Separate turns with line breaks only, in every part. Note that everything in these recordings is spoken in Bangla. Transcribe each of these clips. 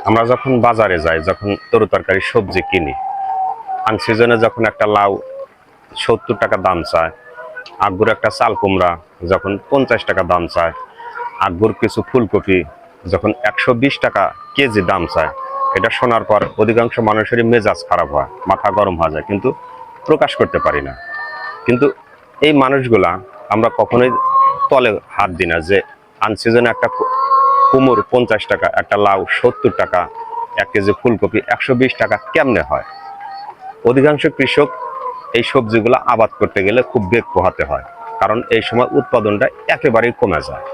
আমরা যখন বাজারে যাই, যখন তরকারি সবজি কিনি, আনসিজনে যখন একটা লাউ ৭০ টাকা দাম চায়, আগুর একটা চাল কুমড়া যখন ৫০ টাকা দাম চায়, আগুর কিছু ফুলকপি যখন ১২০ টাকা কেজি দাম চায়, এটা শোনার পর অধিকাংশ মানুষেরই মেজাজ খারাপ হয়, মাথা গরম হয়ে যায়, কিন্তু প্রকাশ করতে পারি না। কিন্তু এই মানুষগুলা আমরা কখনোই তলে হাত দিই না যে আনসিজনে একটা কুমড় ৫০ টাকা, একটা লাউ ৭০ টাকা, ১ কেজি ফুলকপি ১২০ টাকা কেমনে হয়। অধিকাংশ কৃষক এই সবজিগুলো আবাদ করতে গেলে খুব বেগ পোহাতে হয়, কারণ এই সময় উৎপাদনটা একেবারেই কমে যায়।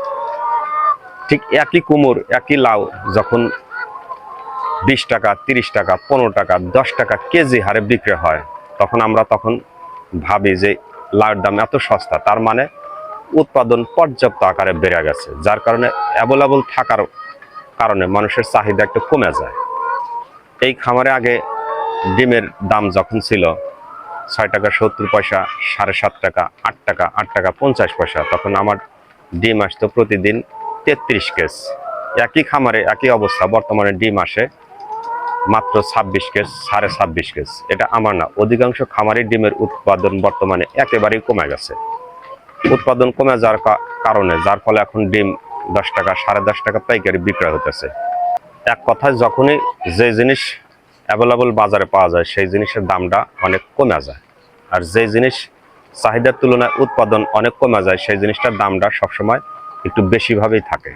ঠিক একই কুমড়, একই লাউ যখন ২০ টাকা, ৩০ টাকা, ১৫ টাকা, ১০ টাকা কেজি হারে বিক্রি হয়, তখন ভাবি যে লাউয়ের দাম এত সস্তা, তার মানে উৎপাদন পর্যাপ্ত আকারে বেড়ে গেছে, যার কারণে অ্যাভেলেবল থাকার কারণে মানুষের চাহিদা একটু কমে যায়। এই খামারে আগে ডিমের দাম যখন ছিল ৬ টাকা ৭০ পয়সা, ৭.৫ টাকা, ৮ টাকা, ৮ টাকা ৫০ পয়সা, তখন আমার ডিম আসতো প্রতিদিন ৩৩ কেজ। একই খামারে একই অবস্থা, বর্তমানে ডিম আসে মাত্র ২৬ কেজ, ২.৫ কেজ। এটা আমার না, অধিকাংশ খামারে ডিমের উৎপাদন বর্তমানে একেবারেই কমে গেছে। উৎপাদন কমে যাওয়ার কারণে, যার ফলে এখন ডিম ১০ টাকা, ১০.৫ টাকা পাইকারি বিক্রয় হতেছে। এক কথায় যখনই যে জিনিস অ্যাভেলেবল বাজারে পাওয়া যায়, সেই জিনিসের দামটা অনেক কমে যায়। আর যে জিনিস চাহিদার তুলনায় উৎপাদন অনেক কমে যায়, সেই জিনিসটার দামটা সবসময় একটু বেশিভাবেই থাকে।